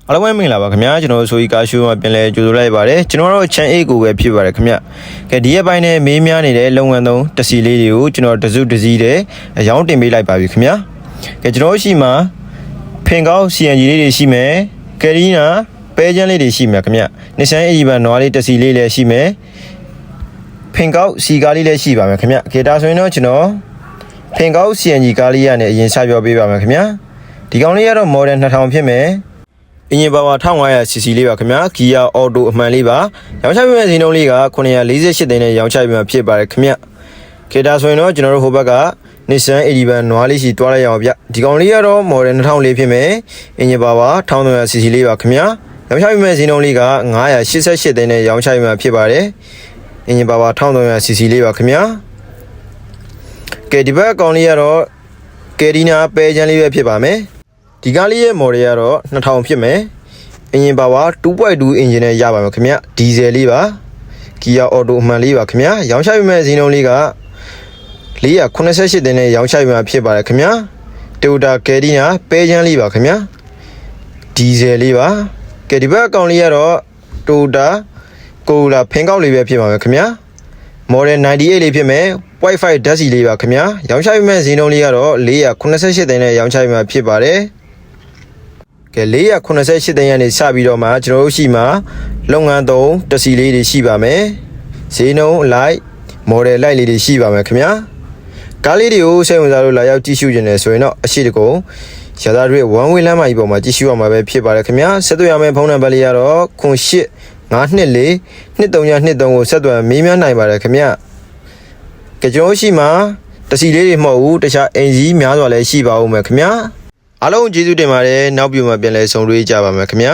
အားလုံးပဲမင်္ဂလာပါခင်ဗျာကျွန်တော်ဆိုရီကာရှူမှာပြန်လဲကြိုဆိုလိုက်ပါတယ်ကျွန်တော်တို့ channel 8ကိုပဲဖြစ်ပါတယ်ခင်ဗျကဲဒီရက်ပိုင်းနဲ့မေးများနေတဲ့လုပ်ငန်းသုံးတစီလေးတွေကိုကျွန်တော်တစုတစည်းတဲ့ရောင်းတင်ပေးလိုက်ပါပြီခင်ဗျာကဲကျွန်တော်ရှိမှာဖင်ကောက် CNG လေးတွေရှိမယ်ကယ်ရီနာပဲချမ်းလေးတွေရှိမယ်ခင်ဗျနှစ်ဆိုင်အီဘန်နွားလေးတစီလေးလည်းရှိမယ်ဖင်ကောက်စီကားလေးလည်းရှိပါမယ်ခင်ဗျကဲဒါဆိုရင်တော့ကျွန်တော်ဖင်ကောက် CNG ကားလေးရနဲ့အရင်စပြောပေးပါမယ်ခင်ဗျဒီကောင်လေးကတော့ model 2000ဖြစ်မယ်အင်ဂျင်ပါဝါ 1500cc လေးပါခင်ဗျာဂီယာအော်တိုအမှန်လေးပါရောင်းချပေးမယ့်ဈေးနှုန်းလေးက948သိန်းနဲ့ရောင်းချပေးမှာဖြစ်ပါတယ်ခင်ဗျခေတာဆိုရင်တော့ကျွန်တော်တို့ဟိုဘက်က Nissan Etiban နွားလေးရှိတွားလိုက်ရအောင်ဗျဒီကောင်လေးကတော့ model 2000လေးဖြစ်မယ်အင်ဂျင်ပါဝါ 1300cc လေးပါခင်ဗျာရောင်းချပေးမယ့်ဈေးနှုန်းလေးက988သိန်းနဲ့ရောင်းချပေးမှာဖြစ်ပါတယ်အင်ဂျင်ပါဝါ 1300cc လေးပါခင်ဗျာကဲဒီဘက်ကောင်လေးကတော့ကယ်ရီနာပဲချမ်းလေးပဲဖြစ်ပါမယ်ဒီကားလေးရဲ့ model ကတော့2000ဖြစ်မယ်အင်ဂျင်ပါဝါ 2.2 အင်ဂျင်နဲ့ရပါမယ်ခင်ဗျဒီဇယ်လေးပါဂီယာအော်တိုအမှန်လေးပါခင်ဗျရောင်းချပေးမယ့်ဈေးနှုန်းလေးက488သိန်းနဲ့ရောင်းချပေးမှာဖြစ်ပါတယ်ခင်ဗျToyota Carina ပဲချမ်းလေးပါခင်ဗျဒီဇယ်လေးပါကဲဒီဘက်အကောင်လေးကတော့ Toyota Corolla ဖင်ကောက်လေးပဲဖြစ်ပါမယ်ခင်ဗျ model 98လေးဖြစ်မယ် 0.5 ဓာတ်စီလေးပါခင်ဗျာရောင်းချပေးမယ့်ဈေးနှုန်းလေးကတော့488သိန်းနဲ့ရောင်းချပေးမှာဖြစ်ပါတယ်ကဲ488သိန်းရနေစပြီးတော့မှကျွန်တော်တို့ရှိမှာလုပ်ငန်းသုံးတစီလေးတွေရှိပါမယ်ဈေးနှုန်းလိုက် model လိုက်လေးတွေရှိပါမယ်ခင်ဗျာကားလေးတွေကိုစိတ်ဝင်စားလို့လာရောက်ကြည့်ရှုခြင်းနဲ့ဆိုရင်တော့အရှိတကုံရသားတွေ one way လမ်းမကြီးပေါ်မှာကြည့်ရှုရမှာပဲဖြစ်ပါတယ်ခင်ဗျာဆက်သွယ်ရမယ့်ဖုန်းနံပါတ်လေးကတော့08 924 2323ကိုဆက်သွယ်မေးမြန်းနိုင်ပါတယ်ခင်ဗျကဲကျွန်တော်ရှိမှာတစီလေးတွေမဟုတ်ဘူးတခြားအင်ဂျီများစွာလည်းရှိပါဦးမယ်ခင်ဗျာအားလုံးကျေးဇူးတင်ပါတယ်နောက်ပြီးမှပြန်လည်ဆုံတွေ့ကြပါမယ်ခင်ဗျာ